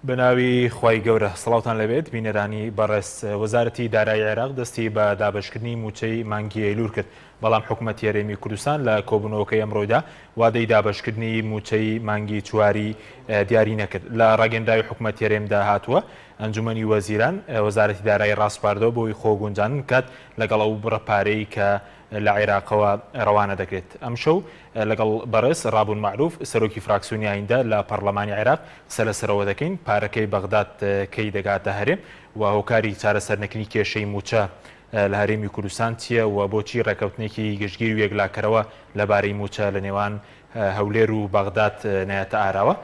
بناوی خوای گەورە سڵاوتان لەبێت بینەرانی بەڕێز وەزارەتی دارایی عێراق دەستی بە دابەشکردنی موچەی مانگی ئەیلول کرد بەڵام حکوومەتی هەرێمی کوردستان لە کۆبوونەوەکەی ئەمڕۆدا وادەی دابەشکردنی موچەی مانگی چواری دیاری نەکرد لە ڕاگەندراوی حکوومەتی هەرێمدا هاتووە ئەنجومەنی وەزیران وەزارەتی دارایی ڕاستپاردەوە بۆی خۆگونجاندن کات لەگەڵ ئەو بڕەپارەی کە لە عێراقەوە ڕەوانە دەکرێت ئەم شەو لەگەڵ بەڕێز ڕابوون معروف سەرۆکی فراکسیۆنی ئایندا لە پەرلەمانی عێراق قسە لەسەرەوە دەکەین پارەکەی بەغداد کەی دەگاتە هەرێم و هۆکاری چارەسەرنەکردنی کێشەی موچە لە هەرێمی کوردستان چییە و بۆچی ڕێکەوتنێکی گشتگیر و یەکلاکەرەوە لەبارەی موچە لە نێوان هەولێر و بەغداد نایەتە ئاراوە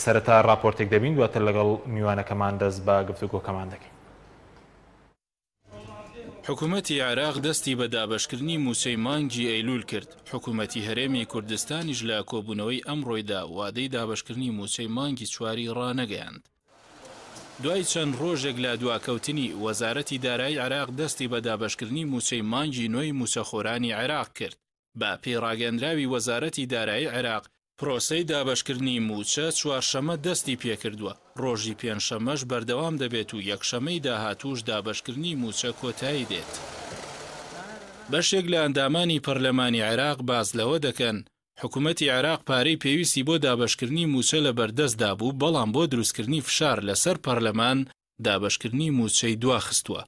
سەرەتا راپۆرتێک دەبین دواتر لەگەڵ میوانەکەمان دەست بە گفتوگۆکەمان دەکەین. حکوومەتی عێراق دەستی بە دابەشکردنی موچەی مانگی ئەیلول کرد. حکوومەتی هەرێمی کوردستانیش لە کۆبوونەوەی ئەمڕۆیدا وادەی دابەشکردنی موچەی مانگی چواری ڕانەگەیاند. دوای چەند ڕۆژێک لە دواکەوتنی وەزارەتی دارایی عێراق دەستی بە دابەشکردنی موچەی مانگی نوێی موچەخۆرانی عێراق کرد. بە پێڕاگەندراوی وەزارەتی دارایی عێراق پرۆسەی دابەشکردنی موچە چوارشەمە دەستی پێکردووە. ڕۆژی پێنجشەمەش بەردەوام دەبێت و یەکشەمەی داهاتووش دابەشکردنی موچە کۆتایی دێت. بەشێک لە ئەندامانی پەرلەمانی عێراق باز لەوە دەکەن حکوومەتی عێراق پارەی پێویستی بۆ دابەشکردنی موچە لە بەردەستدا بوو بەڵام بۆ دروستکردنی فشار لەسەر پەرلەمان دابەشکردنی موچەی دواخستووە.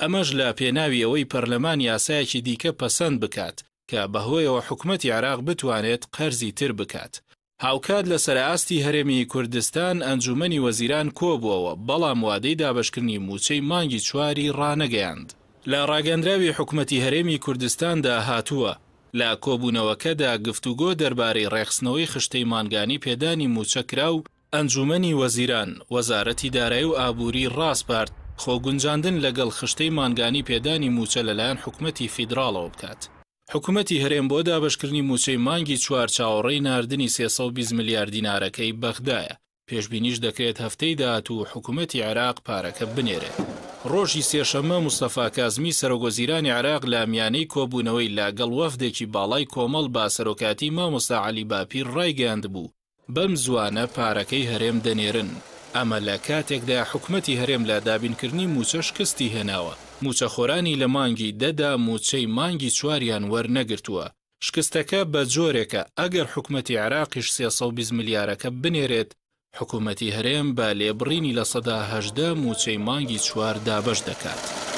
ئەمەش لە پێناوی ئەوەی پەرلەمان یاسایەکی دیکە پەسەند بکات کە بەهۆیەوە حکوومەتی عێراق بتوانێت قەرزی تر بکات. هاوکات لە سەرئاستی هەرێمی کوردستان ئەنجومەنی وەزیران کۆبووەوە بەڵام وادەی دابەشکردنی موچەی مانگی چواری ڕانەگەیاند. لە ڕاگەندراوی حکوومەتی هەرێمی کوردستاندا هاتووە لە کۆبوونەوەکەدا گفتوگۆ دەربارەی ڕێخستنەوەی خشتەی مانگانی پێدانی موچە کرا و ئەنجومەنی وەزیران وەزارەتی دارایی و ئابووری ڕاستپارد خۆگونجاندن لەگەڵ خشتەی مانگانی پێدانی موچە لەلایەن حکوومەتی فیدراڵەوە بکات. حکوومەتی هەرێم بۆ دابەشکردنی موچەی مانگی چوار چاوەڕێی ناردنی 320 میلیارد دینارەکەی بەغدایە. پێشبینیش دەکرێت هەفتەی داهاتوو حکوومەتی عێراق پارەکە بنێرێت. ڕۆژی سێشەممە مستەفا کازمی سەرۆکوەزیرانی عێراق لە میانەی کۆبوونەوەی لەگەڵ وەفدێکی باڵای کۆمەڵ با سەرۆکاتی مامۆستا عەلی باپیر ڕایگەیاند بوو بەم زوانە پارەکەی هەرێم دەنێرن. ئەمە لە کاتێکدا حکوومەتی هەرێم لە دابینکردنی موچە شکستی هێناوە. موچەخۆرانی لە مانگی دەدا موچەی مانگی چواریان وەرنەگرتووە. شکستەکە بە جۆرێکە ئەگەر حکوومەتی عێراقیش 320 میلیارەکە بنێرێت حکوومەتی هەرێم بە لێبڕینی لە سەدا 18 موچەی مانگی چوار دابەش دەکات.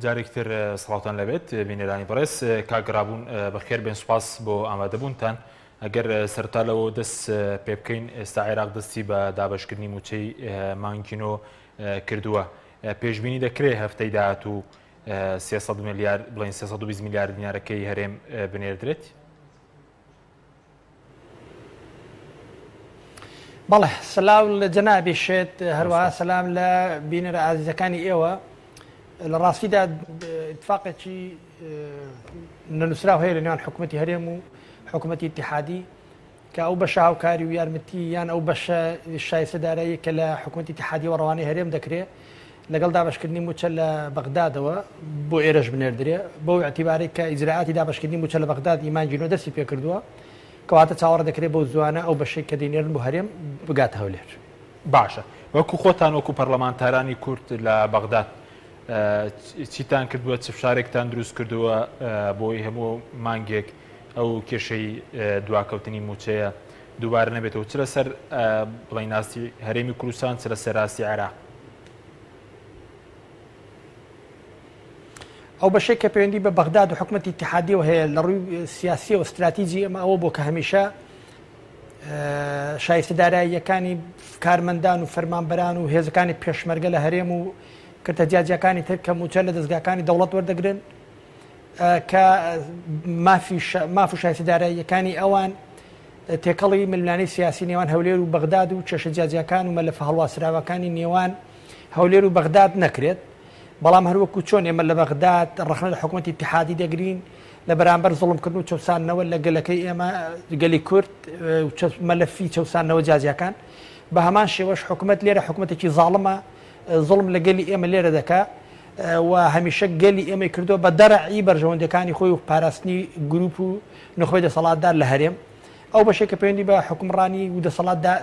جارێکتر سڵاوتان لەبێت بینەرانی بەڕێز کاگرابوون بەخێر بێن سوپاس بۆ ئامادەبوونتان. ئەگەر سەرتا لەوە دەست پێ بکەین ئێستا عێراق دەستی بە دابەشکردنی موچەی مانگینۆ کردووە پێشبینی دەکرێت هەفتەی داهاتوو 300 میلیارد بڵین 320 میلیارد دینارەکەی هەرێم بنێردرێت. بەڵێ سلااو لە جەنابی شێت هەروەها سەلام لە بینەرە ئازیزەکانی ئێوە. لە ڕاستیدا اتفاقێکی نەنووسراو هەیە لە نێوان حکوومەتی هەرێم و حکوومەتی اتحادی کە ئەو بەشە هاوکاری و یارمەتی یان ئەو بەشە شایستەدارایی کە لە حکوومەتی اتحادی و ڕەوانەی هەرێم دەکرێت لەگەڵ دابەشکردنی موچە لە بەغدادەوە بۆ ئێرەش بنێردرێ بۆ اعتیبارێک کە ئیجراعاتی دابەشکردنی موچە لە بەغداد ئیمانجینۆ دەستی پێکردووە کەواتە چاوەڕە دەکرێت بۆ زوانە ئەو بەشەی کە دەینێرن بۆ هەرێم بگاتە هەولێر. باشە وەکو خۆتان وەکو پەرلەمانتارانی کورد لە بەغداد چیتان کردووە چ فشارێکتان دروست کردووە بۆی هەموو مانگێک ئەو کێشەی دواکەوتنی موچەیە دووبارە نەبێتەوە چ لەسەر بڵین ناستی هەرێمی کوردستان چ لەسەر راستی عێراق؟ ئەو بەشێک کە پەیوەندی بە بەغداد و حکوومەتی اتحادیەوە هەیە لە ڕووی سیاسی و استراتیجی ئەمە ئەوە بۆ کە هەمیشە شایستەداراییەکانی کارمەندان و فەرمانبەران و هێزەکانی پێشمەرگە لە هەرێم و کردەجیاجەکانی تر کە موچە لە دەستگاکانی دەوڵەت وەردەگرن کە ماف و شایستەداراییەکانی ئەوان تێکەڵی ململانەی سیاسی نێوان هەولێر و بەغداد و کێشە جیاجیەکان و مەلەفە هەڵواسراوەکانی نێوان هەولێر و بەغداد نەکرێت. بەڵام هەروەکو چۆن ئێمە لە بەغداد ڕخنە لە حکوومەتی اتحادی دەگرین لە بەرامبەر زوڵمکردن و چەسانەوە لە گەلەکەی ئێمە گەلی کورد مەلەفی چەسانەوە جیاجیەکان بە هەمان شێوەش حکوومەت لێرە حکوومەتێکی زاڵمە زڵم لە گەلی ئێمە لێرە دەکا و هەمیشە گەلی ئێمە کردو بە دەرەعی بەرژەوەندەکانی خۆی و پاراستنی گروپ و نخۆی دەسەڵاتدار لە هەرێم ئەو بەشێک کە پەیوەندی بە حکومڕانی و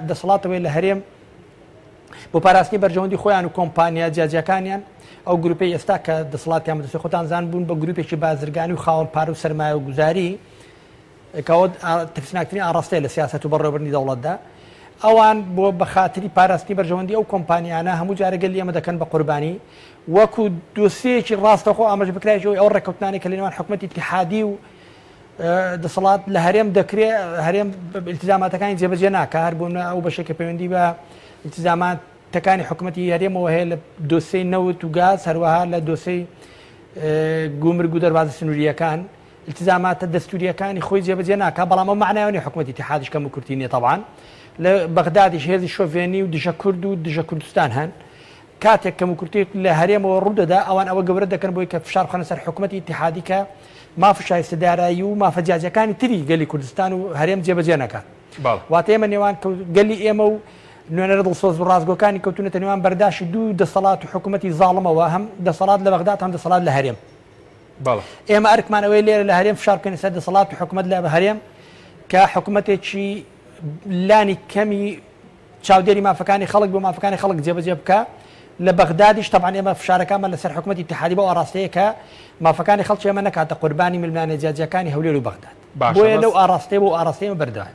دەسەڵاتەوەی لە هەرێم بۆ پاراستنی بەرژەوەندی خۆیان و کۆمپانیا جیاجەکانیان ئەو گروپی ئێستا کە دەسەڵاتیان بەدەستی خۆتان زان بوون بە گروپێکی بازرگانی و خاوەن پارە و سەرمایە و گوزاری کەەوە ترسناکترین ئاڕاستەیە لە سیاست و بەڕێوەبردنی دەوڵەتدا ئەوان بۆ بە خاتری پاراستنی بەرژەوەندی ئەو کۆمپانیانە هەموو جارەگەل ئێمە دەکەن بە قوربانی وەکو دۆسیەکی ڕاستەخۆ ئاماژە بکرایەوەی ئەو ڕێکەوتنانی کە لەنێوان حکوومەتی اتحادی و دەسەڵات لە هەرێم دەکرێت هەرێم التزاماتەکانی جێبەجێ ناکە هەر بوون ئەو بەشێکە پەیوەندی بە التزاماتەکانی حکوومەتی هەرێمەوە هەیە لە دۆسەی نەوت و گاز هەروەها لە دۆسەی گومرگ و دەربازە سنووریەکان التزاماتە دەستوریەکانی خۆی جێبەجێ ناکە بەڵام ئەو معناوی حکوومەتی اتحادیش کەم و کورتی نیە طبعاً لە بەغدادیش هێزی شۆڤێنی و دژە کورد و دژە کوردستان هەن کاتێک کەم و کورتی لە هەرێمەوە ڕوودەدا ئەوان ئەوە گەورە دەکەن بۆی کە فشار بخەنە سەر حکوومەتی اتحادی کە مافە شایستەدارایی و مافە جیاجەکانی تری گەلی کوردستان و هەرێم جێبەجێ نەکات واتە ئێمە نێوان گەلی ئێمە و نوێنەرە دڵسۆز و ڕازگۆکانی کەوتونەتە نێوان بەرداشی دوو دەسەڵات و حکوومەتی زاڵمەوە هەم دەسەڵات لە بەغداد هەم دەسەڵات لە هەرێم ئێمە ئەرکمانەوەی لێرە لە هەرێم فشار بکەین سەر دەسەڵات و حکوومەت لە هەرێم کە حکوومەتێکی لانی کەمی چاودێری مافەکانی خەڵک بۆ مافەکانی خەڵک جێبەجێ بکە لە بەغدادیش طبعا ئێمە فشارەکانمان لەسەر حکوومەتی اتحادی بۆ ئاراستەیە کە مافەکانی خەڵکی ئێمە نەکاتە قوربانی ملمانە جیاجەکانی هەولێر و بەغداد بۆیە لەو ئاراستەیە بۆ ئاراستەیە بەردەوام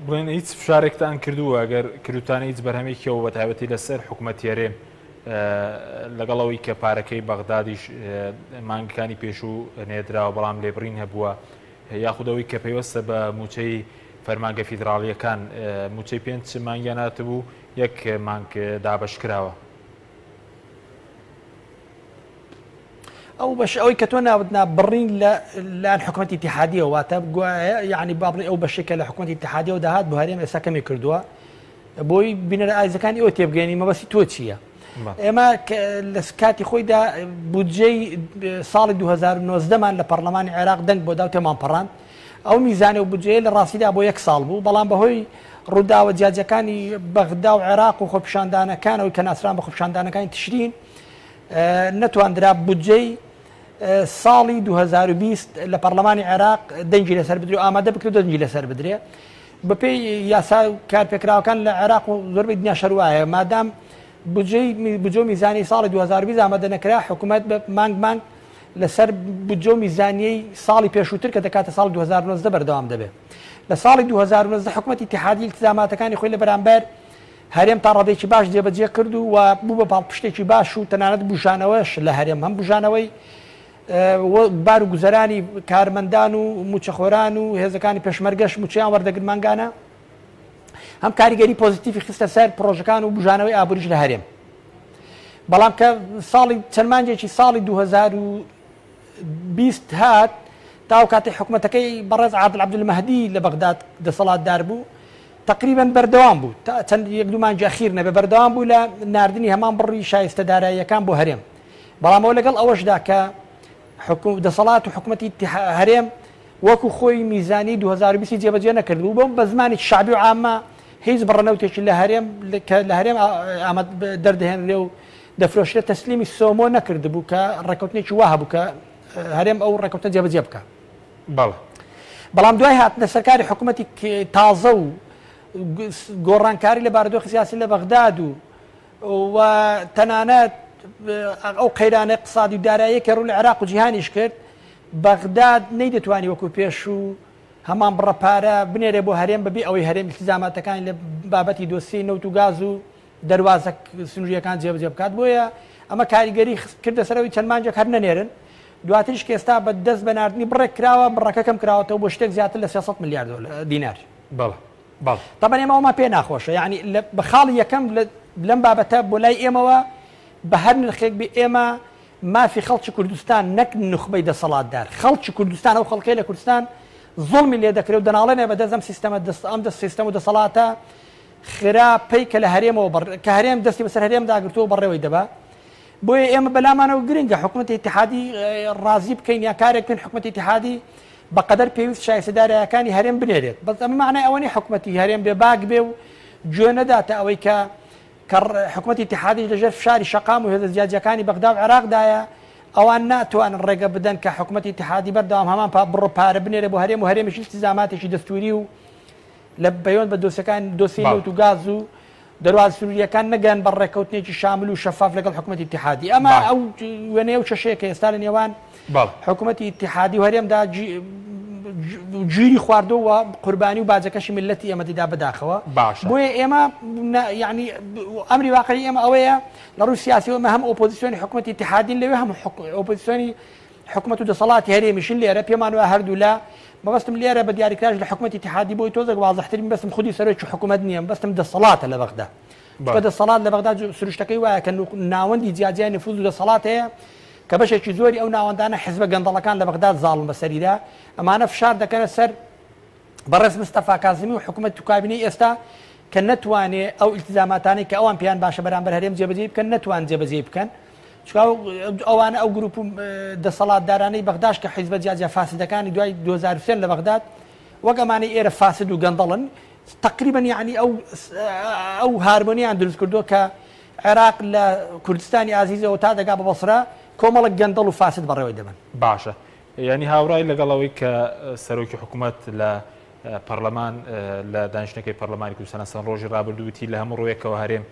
بڵێن هیچ فشارێکتان کردووە ئەگەر کردوتانە هیچ بەرهەمێکیەوە بە تایبەتی لەسەر حکوومەتی هەرێم لەگەڵەوەی کە پارەکەی بەغدادیش مانگەکانی پێشوو نێدراوە بەڵام لێبڕین هەبووە یاخودەوەی کە پێوەستە بە موچەی فەرمانگە فیدراڵیەکان موچەی 5 مانگیانات بوو یەک مانگ دابەش کراوە ئەو بەش ئەوەی کە تۆ ناوتنا بڕین لەلاەن حکوومەتی اتحادیەوە واتە یعنی بابڕین ئەو بەشێکە لە حکوومەتی اتحادیەوە داهات بۆ هەرێم ئێستا کەمی کردووە بۆی بینەرە ئایزەکانی ئەوە تێبگەێنی مەبەستی تۆ چییە؟ ئێمە لە کاتی خۆیدا بودجەی ساڵی 2019مان لە پەرلەمانی عێراق دەنگ بۆ داو تێمان پەڕان ئەو میزانێ و بودجەیە لە ڕاستیدا بۆ 1 ساڵ بوو بەڵام بەهۆی ڕووداوە جیاجەکانی بەغدا و عێراق و خۆپیشاندانەکانەوەی کە ناسران بە خۆپیشاندانەکانی تشرین نەتواندرا بودجەی ساڵی 2020 لە پەرلەمانی عێراق دەنگی لەسەر بدرێ و ئامادە بکرێت دەنگی لەسەر بدرێ بەپێی یاسا کارپێکراوەکان لە عێراق و زۆربەی دنیا شەروایە مادام بودجە میزانی ساڵی 2020 ئامادە نەکرا حکوومەت بە مانگ لەسەر بودجە میزانیەی ساڵی پێشووتر کە دەکاتە ساڵی 2019 بەردەوام دەبێت لە ساڵی 2019 حکوومەتی اتحادی التزاماتەکانی خۆی لە بەرامبەر هەرێم تا ڕادێکی باش جێبەجێ کرد و بوو بە پاڵپشتێکی باش و تەنانەت بژانەوەش لە هەرێم هەم بژانەوەی بار و گوزەرانی کارمەندان و موچەخۆران و هێزەکانی پێشمەرگەش موچیان وەردەگرت مانگانە هەم کاریگەری پۆزیتیفی خستە سەر پرۆژەکان و بژانەوەی ئابووریش لە هەرێم بەڵام کە ساڵی چەندمانجێکی ساڵی 2020 هات تاو کاتی حکوومەتەکەی بەڕێز عادل عەبدولمەهدی لە بەغداد دەسەڵاتدار بوو تقریبا بەردەوام بوو چەند یەک دوو مانگی ئەخیر نەبێ بەردەوام بوو لە ناردنی هەمان بڕی شایستەداراییەکان بۆ هەرێم بەڵام ئەوە لەگەڵ ئەوەشدا کە دەسەڵات و حکوومەتی هەرێم وەکو خۆی میزانی 2020 جێبەجێ نەکردبوو بۆم بە زمانێکی شعبی و عامە هیچ بڕەنەوتێکی لە هەرێم دەردەهێنرێ و دەفرۆشرێت تەسلیمی سۆمۆ نەکردبوو کە ڕێکەوتنێکی وا هەبوو کە هەرێم ئەو ڕێکەوتنە جێبەجێ بکە بەڵام دوای هاتنە سەرکاری حکوومەتی تازە و گۆڕانکاری لە بارودۆخی سیاسی لە بەغداد و تەنانەت ئەو قەیرانە اقتصادی و دارایی کە ڕوو لە عێراق و جیهانیش کرد بەغداد نەیدەتوانی وەکو پێش و هەمان بڕەپارە بنێرێ بۆ هەرێم بەبێ ئەوەی هەرێم التزاماتەکانی لە بابەتی دۆسی نەوت و گاز و دەروازە سنووریەکان جێبەجێ بکات بۆیە ئەمە کاریگەری کردە سەرەوەی چەند مانجێک هەر نەنێرن دواتریش کە ئێستا بە دەست بەناردنی بڕێک کراوە بڕەکەکەم کراوەتەوە بۆ شتێک زیاتر لە 300 میلیارد دینار طبعا ئێمە ئەومان پێ ناخۆشە یعنی بە خاڵی یەکەم لەم بابەتە بۆ لای ئێمەوە بە هەر نرخێک بێ ئێمە مافی خەڵکی کوردستان نەک نخبەی دەسەڵاتدار خەڵکی کوردستان ئەو خەڵکەی لە کوردستان زوڵمی لێ دەکرێت و دەناڵێنێ بە دەست ئەم سیستەم و دەسەڵاتە خراپەی کە لە هەرێمەوە کە هەرێم دەستی بەسەر هەرێم داگرتووە بەڕێوەی دەبا بۆیە ئێمە بەلامانەوە گرنگە حکوومەتی اتحادی ڕازی بکەین یا کارێک بکەین حکوومەتی اتحادی بەقەدەر پێویست شایستەداراییەکانی هەرێم بنێرێت بەس ئەمە معنای ئەوە نی حکوومەتی هەرێم بێ باک بێ و گوێ نەداتە ئەوەی کە حکوومەتی اتحادی لەژێر فشاری شەقام و هێزە جیاجەکانی بەغدا و عێراقدایە ئەوان ناتوانن ڕێگە بدەن کە حکوومەتی اتحادی بەردەوام هەمان بڕۆ پارە بنێرە بۆ هەرێم و هەرێمیش التزاماتێکی دەستوری و لە بەیۆن بە دۆسیەکان دۆسی نەوت و گاز و دەرواز سنووریەکان نەگەن بە ڕێکەوتنێکی شامل و شەفاف لەگەڵ حکوومەتی اتحادی ئەمە ئەو وێنەیە و چەشەیە کە ئێستا لە نێوان حکوومەتی اتحادی و هەرێمدا گیری خواردەوە قوربانی و باجەکەشی ملەتی ئێمە دیدا بەداخەوە بۆیە ئێمە یعنی ئەمری واقعی ئێمە ئەوەیە لە ڕووی سیاسی ئەمە هەم ئۆپۆزیسیۆنی حکوومەتی اتحادین لەوێ هەم ئۆپۆزیسیۆنی حکوومەت و دەسەڵاتی هەرێمیشن لێرە پێمان وایە هەردوو لە مەبەستم لێرە بە دیاریکراژ لە حکوومەتی اتحادی بۆی تۆزێک واضحترین بەستم خودی سەرۆکی حکوومەت نییە بەستم دەسەڵاتە لە بەغدا بە دەسەڵات لە بەغدا سروشتەکەی وایە کە ناوەندی جیاجیای نفوذ و دەسەڵات هەیە کە بەشێکی زۆری ئەو ناوەندانە حیزبە گەندەڵەکان لە بەغدا زاڵم بەسەریدا ئەمانە فشار دەکەنە سەر بەڕێز مستەفا کاظمی و حکوومەت و کابینەی ئێستا کە نەتوانێت ئەو التزاماتانی کە ئەوان پێیان باشە بەرامبەر هەرێم جێبەجێ بکەن نەتوان جێبەجێ بکەن ئەوانە ئەو گروپ و دەسەڵاتدارانەی بەغداش کە حیزبە جیاجیا فاسدەکانی دوای 2023 لە بەغداد وەک ئەمانەی ئێرە فاسد و گەندەڵن تقریبا یعنی ئەو هارمۆنیان دروست کردووە کە عێراق لە کوردستانی ئازیزەوە تا دەگا بە بەسرە کۆمەڵک گەندەڵ و فاسد بەڕێوەی دەبن باشە ینی هاوڕای لەگەڵەوەی کە سەرۆکی حکوومەت لە پەرلەمان لە دانیشتەکەی پەرلەمانی کوردستان سەن ڕۆژی ڕابردووتی لە هەموو ڕوویەکەوە هەرێم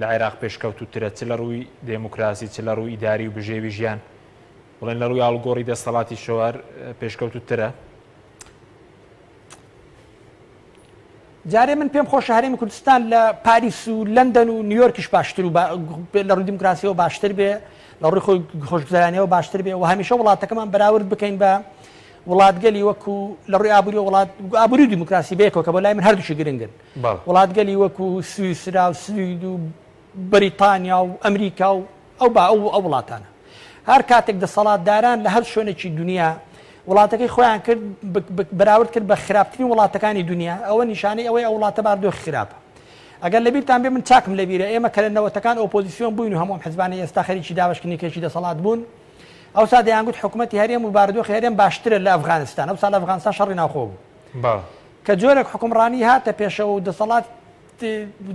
لە عێراق پێشکەوتوترە چ لە ڕووی دموکراسی چ لە ڕووی ئیداری و بژێوی ژیان بڵێن لە ڕووی ئاڵگۆڕی دەسەڵاتی شەوار پێشکەوتوترە جارێ من پێم خۆشە هەرێمی کوردستان لە پاریس و لەندەن و نیویۆرکیش باشتر و لە ڕووی دیموکراسیەوە باشتر بێ لە ڕووی خۆی خۆشگوزارانیەوە باشتر بێ و هەمیشە وڵاتەکەمان بەراورد بکەین بە وڵاتگەلی وەکو لە ڕووی ئابووری وڵات ئابووری دیموکراسی بێکەوە کە بۆ لای من هەردووشی گرنگن وڵاتگەلی وەکو سویسرا و سوید و بەریتانیا و ئەمریکا و ئەو وڵاتانە هەر کاتێک دەسەڵاتداران لە هەر شوێنێکی دنیا وڵاتەکەی خۆیان کرد بەراورد کرد بە خراپترین وڵاتەکانی دنیا ئەوە نیشانەی ئەوەی ئەو وڵاتە باردۆ خراپە ئەگەر لەبیرتان بێ من چاکم لەبیرە ئێمە کە لە نەوەتەکان ئۆپۆزیسیۆن بووین و هەموو حیزبانی ئێستا خەریکی دابەشکردنیکێکی دەسەڵات بوون ئەوسا دەیانگوت حکوومەتی هەرێم و بارودۆخی هەرێم باشترە لە ئەفغانستان ئەوسا لە ئەفغانستان شەڕی ناوخۆ بوو کە جۆرێک حکومڕانی هاتە پێشەوە و دەسەڵات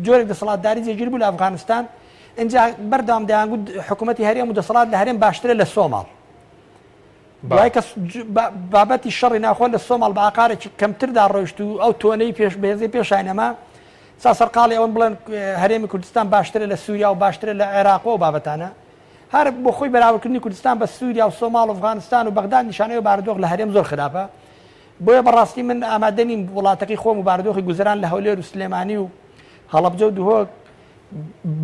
جۆرێک دەسەڵاتداری جێگیر بوو لە ئەفغانستان اینجا بەردەوام دەیانگوت حکوومەتی هەرێم و دەسەڵات لە هەرێم باشترە لە سۆماڵ دوای کە بابەتی شەڕی ناخۆ لە سۆماڵ بە ئاقارێکی کەمتردا ڕۆیشت و ئەو تۆنەی بەهێزی پێشانەما سا سەرقاڵی ئەوەن بڵێن هەرێمی کوردستان باشترە لە سووریا و باشترە لە عێراق و بابەتانە هەر بۆ خۆی بەراوردکردنی کوردستان بە سووریا و سۆماڵ و ئەفغانستان و بەغداد نیشانەی بارودۆخ لە هەرێم زۆر خراپە بۆیە بەڕاستی من ئامادە نیم وڵاتەکەی خۆم و بارودۆخی گوزەران لە هەولێر و سلێمانی و هەڵەبجە و دوهۆک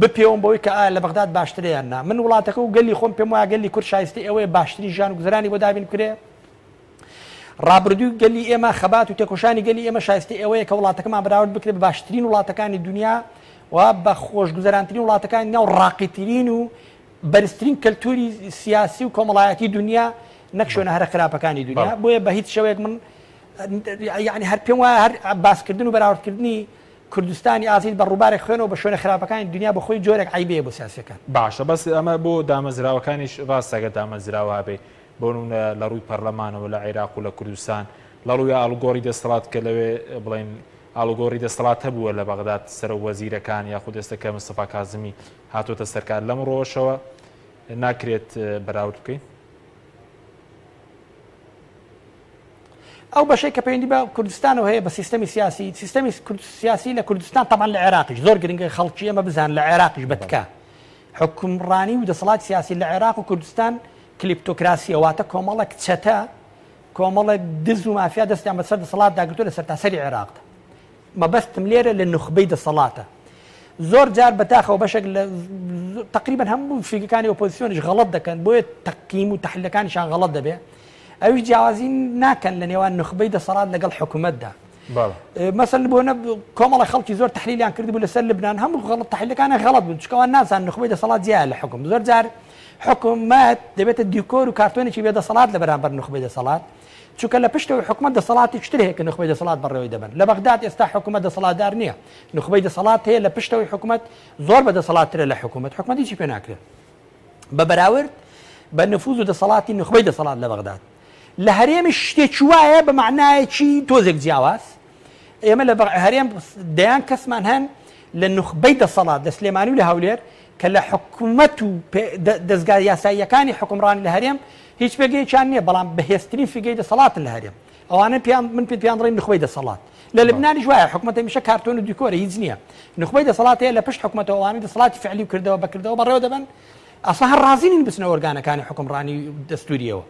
بپێوم بەوەی کە لە بەغداد باشترە یاننا من وڵاتەکە و گەلی خۆم پێم وایە گەلی کورد شایستی ئەوەیە باشتری ژیان و گوزەرانی بۆ دابین کرێ ڕابردووی گەلی ئێمە خەبات و تێکۆشانی گەلی ئێمە شایستی ئەوەیە کە وڵاتەکەمان بەراورد بکرێت بە باشترین وڵاتەکانی دنیا و بە خۆشگوزەرانترین وڵاتەکانی دنیا و ڕاقیترین و بەرزترین کەلتوری سیاسی و کۆمەڵایەتی دنیا نەک شوێنە هەرە خراپەکانی دنیا بۆیە بە هیچ شەوەیەک من یعنی هەر پێم وایە هەر باسکردن و بەراوردکردنی کوردستانی ئازیز بە ڕووبارێک خوێنەوە بە شوێنە خراپەکانی دنیا بە خۆی جۆرێک عیبەیە بۆ سیاسەکان باشە بەس ئەمە بۆ دامەزراوەکانیش ڕاستەگە دامەزراوە بێ بۆ لە ڕووی پەرلەمانەوە لە عێراق و لە کوردستان لە ڕووی ئاڵگۆڕی دەسەڵات کە لەوێ بڵێن ئاڵگۆڕی دەسەڵات هەبووە لە بەغداد سەر وەزیرەکان یاخود دەستەکە مستەفا کاظمی هاتوۆتە سەرکار لەم ڕۆژەوە ناکرێت بەراورد بکەین ئەو بەشەی کە پەیوەندی بە کوردستانەوە هەیە بە سیستەمی سیاسی لە کوردستان تەمان لە عێراقیش زۆر گرنگە خەڵکی ئەمە بزان لە عێراقیش بەتکا حکومڕانی و دەسەڵات سیاسی لە عێراق و کوردستان کلیپتۆکراسی ئەواتە کۆمەڵێک چەتە کۆمەڵێک دز و مافیا دەستیان بەسەر دەسەڵات داگرتووە لە سەرتاسەری عێراقدا مەبەستم لێرە لە نوخبەی دەسەڵاتە زۆر جار بەتاخەوە بەشێک لە تقریبا هەموو فیگەکانی ئۆپۆزیسیۆنیش غەڵەت دەکەن بۆیە تەقیم و تەحلیلەکانیشان غەڵەت دەبێت ئەوی جیاوازی ناکەن لە نێوان نوخبەی دەسەڵات لەگەڵ حکوومەتدا مەسەن بۆنە کۆمەڵی خەڵکی زۆر تەحلیلیان کردبوو لەسەر لبنان هەموو غەڵەت تەحلیلەکانە غەڵەت بوون چکەوە نازان نوخبەی دەسەڵات جیایە لە حکوم زۆر جار حکوومەت دەبێتە دیکۆر و کارتۆنێکی بێدەسەڵات لە بەرامبەر نوخبەی دەسەڵات چونکە لە پشتەوەی حکوومەت دەسەڵاتی شتر هەیە کە نوخبەی دەسەڵات بەڕێوەی دەبن لە بەغداد ئێستا حکوومەت دەسەڵاتدار نییە نوخبەی دەسەڵات هەیە لە پشتەوەی حکوومەت زۆر بە دەسەڵاتترە لە حکوومەت حکوومەتی چی پێ ناکرێت بە بەراورد بە نفوذ و دەسەڵاتی نوخبەی دەسەڵات لە بەغداد لە هەرێمی شتێکی وایە بە معنایەکی تۆزێک جیاواز ئێمە لە هەرێم دەیان کەسمان هەن لە نخبەی دەسەڵات لە سلێمانی و لە هەولێر کە لە حکوومەت و دەستگا یاساییەکانی حکومڕانی لە هەرێم هیچ پێگەیەکیان نییە بەڵام بەهێزترین فیگەی دەسەڵاتن لە هەرێم ئەوانە من پێیان دەڵێن نخبەی دەسەڵات لە لەبنانی وایە حکومەت هەمیشە کارتۆن و دیکۆرە هیچ نییە نخبەی دەسەڵات هەیە لە پشت حکومەتەوە ئەوانەی دەسەڵاتی فعلی کردەوە بەکردەوە بەڕێوە دەبن ئەسڵا هەر ڕازی نین بچنە ئۆرگانەکانی حکومڕانی دەستوریەوە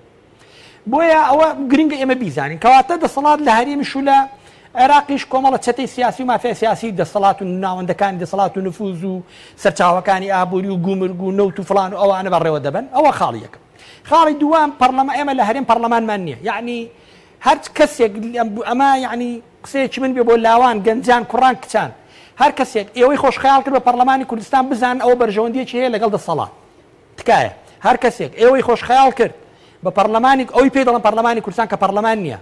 بۆیە ئەوە گرنگە ئێمە بیزانین کەواتە دەسەڵات لە هەرێمیش و لە عێراقیش کۆمەڵە چەتەی سیاسی و مافیای سیاسی دەسەڵات و ناوەندەکانی دەسەڵات و نفوذ و سەرچاوەکانی ئابووری و گومرگ و نەوت و فڵان و ئەوانە بەڕێوە دەبن ئەوە خاڵی یەکەم خاڵی دووەم پەرلەمان ئێمە لە هەرێم پەرلەمانمان نییە یعنی هەر کەسێک ئەمە یعنی قسەیەکی من بێ بۆ لاوان گەنجان کوڕان کچان هەر کەسێک ئێوەی خۆشخەیاڵ کرد بە پەرلەمانی کوردستان بزان ئەوە بەرژەوەندیەکی هەیە لەگەڵ دەسەڵات تکایە هەر کەسێک ئێوەی خۆشخەیاڵ کرد بە پەرلەمانی ئەوی پێ دەڵێن پەرلەمانی کوردستان کە پەرلەمان نییە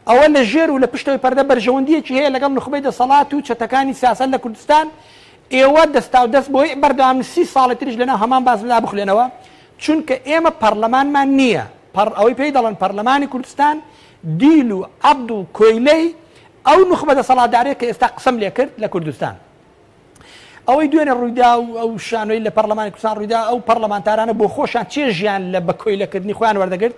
ئەوە لە ژێر و لە پشتەوەی پەردە بەرژەوەندیەکی هەیە لەگەڵ نخبەی دەسەڵات و چەتەکانی سیاسەت لە کوردستان ئێوە دەستا و دەست بۆی بەردەوام 30 ساڵی تریش لەناو هەمان بازمدا بخولێنەوە چونکە ئێمە پەرلەمانمان نییە ئەوەی پێی دەڵێن پەرلەمانی کوردستان دیل و عەبد و کۆیلەی ئەو نخبە دەسەڵاتدارەیە کە ئێستا قسەم لێ کرد لە کوردستان ئەوەی دوێنێ ڕوویدا و ئەو شانۆی لە پەرلەمانی کوردستان ڕوویدا ئەو پەرلەمانتارانە بۆ خۆشیان چێ ژیان لە بە کۆیلەکردنی خۆیان وەردەگرت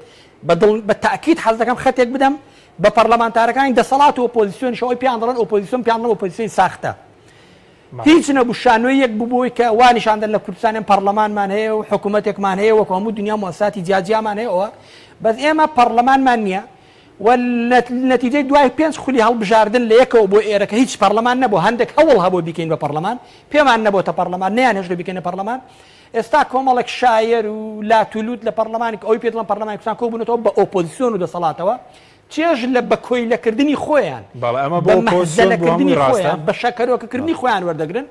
بە تاکید حەز دەکەم خەتێک بدەم بە پەرلەمانتارەکانی دەسەڵات و ئۆپۆزیسیۆنیش ئەوەی پێیان دەڵێن ئۆپۆزیسیۆن پێیان دەڵێن ئۆپۆزیسیۆنی ساختە هیچ نەبوو شانۆیەک بووبووی کە وانیشاندن لە کوردستان پەرلەمانمان هەیە و حکوومەتێکمان هەیە وەکو هەموو دنیا مؤسساتی جیاجیامان هەیە ئەوە بەس ئێمە پەرلەمانمان نییە و نەتیجەی دوای 5 خولی هەڵبژاردن لە یەکەوە بۆ ئێرەکە هیچ پەرلەمان نەبوو هەندێک هەوڵ هەبوو بیکەین بە پەرلەمان پێمان نەبووتە پەرلەمان نیان هێشتا بیکەینە پەرلەمان ئێستا کۆمەڵێک شایر و لاتولوت لە پەرلەمانی ئەوی پێ دەڵێن پەرلەمانی کوردستان کۆبوونەتەوە بە ئۆپۆزیسیۆن و دەسەڵاتەوە چێژ لە بە کۆیلەکردنی خۆیان بە مەحزەلەکردنی خۆیان بە شەکەرۆکەکردنی خۆیان وەردەگرن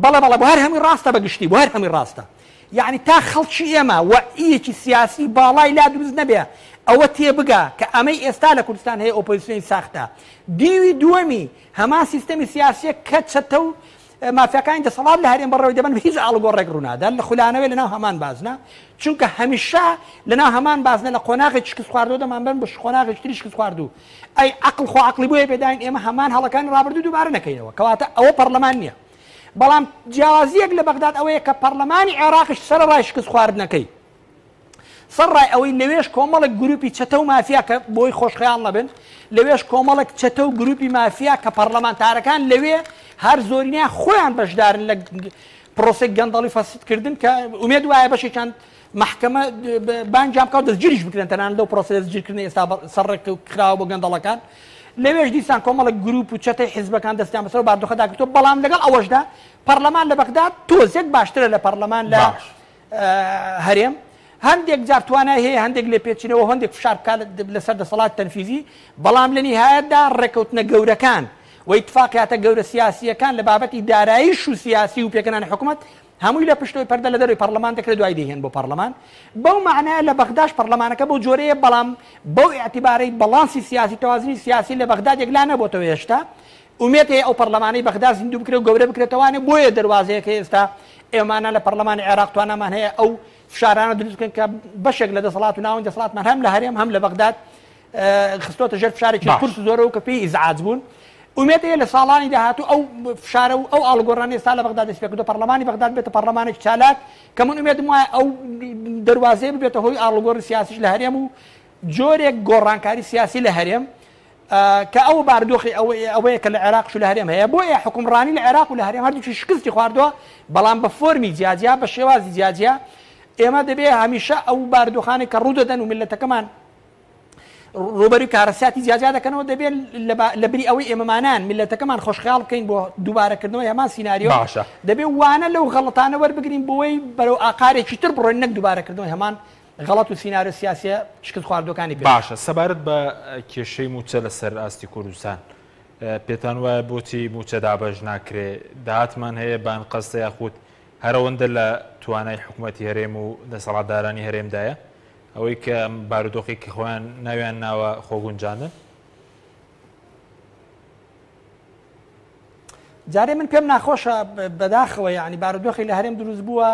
بەڵێ بۆ هەر هەمی ڕاستە بەگشتی بۆ هەر هەمی ڕاستە یعنی تا خەڵکی ئێمە وەعیەکی سیاسی باڵای لا دروست نەبێ ئەوە تێبگا کە ئەمەی ئێستا لە کوردستان هەیە ئۆپۆزیسیۆنی ساختە دیوی دووەمی هەمان سیستەمی سیاسیە کە چەتە و مافیەکانی دەسەڵات لە هەرێم بەڕێوەی دەبن هیچ ئاڵگۆڕێک ڕوونادان لە خولانەوەی لەناو هەمان بازنە چونکە هەمیشە لەناو هەمان بازنە لە قۆناغی شکست خواردەوە دەمان بن بە قۆناغی تری شکست خواردوو ئەی عەقڵ خۆ عەقڵی بۆیە پێداین ئێمە هەمان هەڵەکانی ڕابردوو دووبارە نەکەینەوە کەواتە ئەوە پەرلەمان نییە بەڵام جیاوازیەک لە بەغداد ئەوەیە کە پەرلەمانی عێراقیش سەرڕای شکست خواردنەکەی سەرڕای ئەوەی لەوێش کۆمەڵێک گروپی چەتە و مافیا کە بۆی خۆشخەیاڵ نەبن لەوێش کۆمەڵێک چەتە و گروپی مافیا کە پەرلەمانتارەکان لەوێ هەر زۆرینیان خۆیان بەشدارن لە پرۆسێک گەندەڵی فەسیدکردن کە ئومێد وایە بەشێکیان محکەمە بانگیان بکات دەستگیریش بکرێن تەنانەت لەو پرۆسە دەستگیرکردن ئێستا سەرڕێک کراوە بۆ گەندەڵەکان لەوێش دیسان کۆمەڵێک گروپ و چەتەی حیزبەکان دەستیان بەسەر و باردۆخەدا کردەوە بەڵام لەگەڵ ئەوەشدا پەرلەمان لە بەغداد تۆزێک باشترە لە پەرلەمان لە هەرێم هەندێک جار توانای هەیە هەندێک لێ پێچینەوە هەندێک فشار بکات لەسەر دەسەڵات تەنفیزی بەڵام لە نیهایەتدا ڕێکەوتنە گەورەکان و ئیتفاقیاتە گەورە سیاسیەکان لە بابەتی داراییش و سیاسی و پێکەنانی حکوومەت هەمووی لە پشتەوەی پەردە لە دەروی پەرلەمان دەکرێت دوای دەهێن بۆ پەرلەمان بەو معنایە لە بەغداش پەرلەمانەکە بۆ جۆرەیە بەڵام بەو ئیعتیبارەی بەڵانسی سیاسی تەوازنی سیاسی لە بەغداد یەکلا نەبووتەوە هێشتا ئومێد هەیە ئەو پەرلەمانەی بەغداد زیندوو بکرێت و گەورە بکرێتەوانێ بۆیە دەواازەیەکە ئێستا ئێمانە لە پەرلەمانی عێراق توانامان هەیە ئەو فشارانە دروست بکەن کە بەشێک لە دەسەڵات و ناوەندی دەسەڵاتمان هەم لە هەرێم هەم لە بەغداد خستۆتە ژێر فشارێکی کورس زۆرەوە کە پێی ئیزعاج بوون ئومێد هەیە لە ساڵانی داهاتوو ئەو فشارە و ئەو ئاڵگۆڕانی ئێستا لە بەغداد دەست پێ کردووە پەرلەمانی بەغداد بێتە پەرلەمانێکی چالاک کە من ئومێدم وایە ئەو دەواازەیە ببێتە هۆی ئاڵگۆڕی سیاسیش لە هەرێم و جۆرێک گۆڕانکاری سیاسی لە هەرێم کە ئەو باردۆخی ئەوەیە کە لە عێراقش و لە هەرێم هەیە بۆیە حکومڕانی لە عێراق و لە هەرێم هەردووکی شکستی خواردووە بەڵام بە فۆرمی جیاجیا بە شێوازی جیاجیا ئێمە دەبێ هەمیشە ئەو باردۆخانی کە ڕوودەدەن و میلەتەکەمان ڕوبەری کارەساتی جیاجیا دەکەنەوە دەبێت لە بری ئەوەی ئێمەمانان میلەتەکەمان خۆشخەیاڵ بکەین بۆ دووبارەکردنەوەی هەمان سیناریۆ دەبێت وانە لەو غەڵەتانە وەربگرین بۆی بەرەو ئاقارێکی تر بڕۆین نەک دووبارەکردنەوەی هەمان غەڵەت و سیناریۆ سیاسیە شکست خواردوەکانی پێ باشە سەبارەت بە کێشەی موچە لەسەر ئاستی کوردستان پێتان وایە بۆچی موچە دابەش ناکرێ داهاتمان هەیە بان قەستە یاخود هەرەوەندە لە توانای حکوومەتی هەرێم و دەسەڵاتدارانی هەرێمدایە ئەوەی کە بارودۆخی کە خۆیان ناویان ناوە خۆگونجاندن جارێ من پێم ناخۆشە بەداخەوە یعنی بارودۆخی لە هەرێم دروست بووە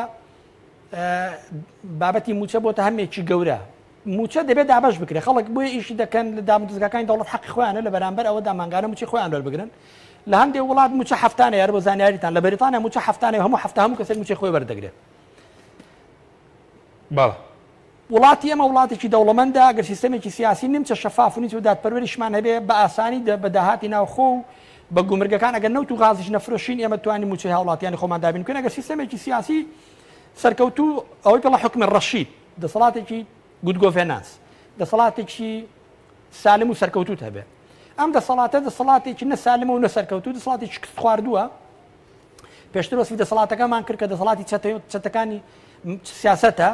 بابەتی موچە بۆتە هەمێکی گەورە موچە دەبێت دابەش بکرێت خەڵک بۆیە ئیشی دەکەن لە دامەزگاکانی دەوڵەت حەقی خۆیانە لە بەرامبەر ئەوە دامانگانە موچی خۆیان وەربگرن لە هەندێک وڵات موچە هەفتانە یار بۆ زانیاریتان لە بەریتانیا موچە هەفتانە هەموو هەفتە هەموو کەسێک موچەی خۆی بەردەگرێت. باڵ وڵاتی ئەمە وڵاتێکی دەوڵەمەندە ئەگەر سیستەمێکی سیاسی نیمچە شەفاف و نیچ و دادپەروەریشمان هەبێ بە ئاسانی بە داهاتی ناوخۆ و بە گومرگەکان ئەگەر نەوت و غازیش نەفرۆشین ئێمە توانین موچەی هاوڵاتیانی خۆمان دابین بکەین. ئەگەر سیستەمێکی سیاسی سەرکەوتوو ئەوەی پێڵە حکمی ڕەشید دەسەڵاتێکی گود گۆڤێرنانس دەسەڵاتێکی سالم و سەرکەوتوت هەبێ. ئەم دەسەڵاتێکی نەسالمە و نەسەرکەوتوو دەسەڵاتێکی کست خواردووە. پێشتر وەسفی دەسەڵاتەکەمان کرد کە دەسەڵاتی چەتەکانی سیاسەتە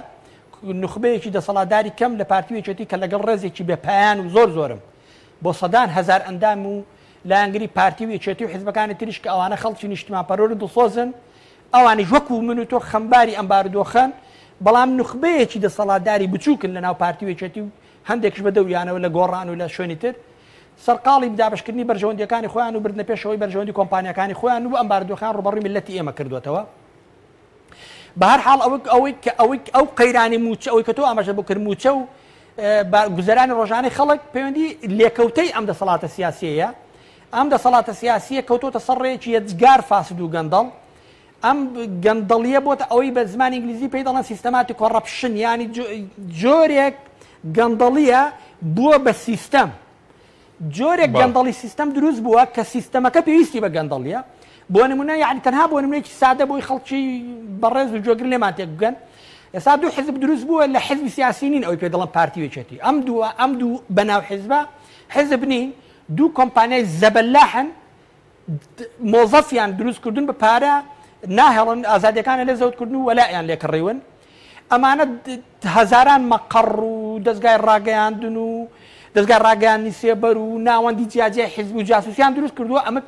نخبەیەکی دەسەڵاتداری کەم لە پارتیوێکێتی کە لەگەڵ ڕێزێکی بێپایان و زۆرم بۆ سەدان هەزار ئەندام و لایەنگری پارتیوێکێتی و حیزبەکانی تریش کە ئەوانە خەڵکی نیشتیمانپەرۆر دڵسۆزن ئەوانیش وەکو من و تۆ خەمباری ئەم بارودۆخەن بەڵام نخبەیەکی دەسەڵاتداری بچووکن لە ناو پارتیوێکێتی و هەندێکش بە دەوریانەوە لە گۆڕان و لە شوێنی تر سەرقاڵی دابشکردنی بەرژەوەندیەکانی خۆیان و بردنە پێشەوەی بەرژەوەندی کۆمپانیەکانی خۆیان و ئەم بارودۆخان ڕوبەڕووی ملەتی ئێمە کردوێتەوە. بە هەر حاڵ ئەو قەیرانی موچە ئەوەی کە تۆ ئاماژە بۆ کرد موچە و گوزەرانی ڕۆژانەی خەڵک پەیوەندی لێکەوتەی ئەم دەسەڵاتە سیاسیەیە. ئەم دەسەڵاتە سیاسیە کەوتۆتە سەرڕێکی یەجگار فاسد و گەندەڵ. ئەم گەندەڵیە بۆتە ئەوەی بە زمانی ئینگلیزی پێی دەڵێن سیستەماتی کۆڕەپشن ینی جۆرێک گەندەڵیە بووە بە سیستەم. جۆرێک گەندەڵی سیستەم دروست بووە کە سیستەمەکە پێویستی بە گەندەڵیە. بۆ نمونە یعنی تەنها بۆ نمونەیەکی سادە بۆی خەڵکی بەڕێز و جۆگر لێمان تێک بگەن. ئێستا دوو حزب دروست بووە لە حزبی سیاسی نین ئەوەی پێ دەڵێن پارتیوێکێتی. ئەم دوو بەناو حیزبە حزب نین دوو کۆمپانیای زەبەلاحن مۆزەفیان دروست کردوون بە پارە ناهێڵن ئازادیەکانە لێ زەوتکردن و وەلایان لێکڕیون. ئەمانە هەزاران مەقڕ و دەستگای ڕاگەیاندن و دەستگای ڕاگەیاندنی سێبەر و ناوەندی جیاجیای حیزب و جاسوسیان دروست کردووە. ئەمە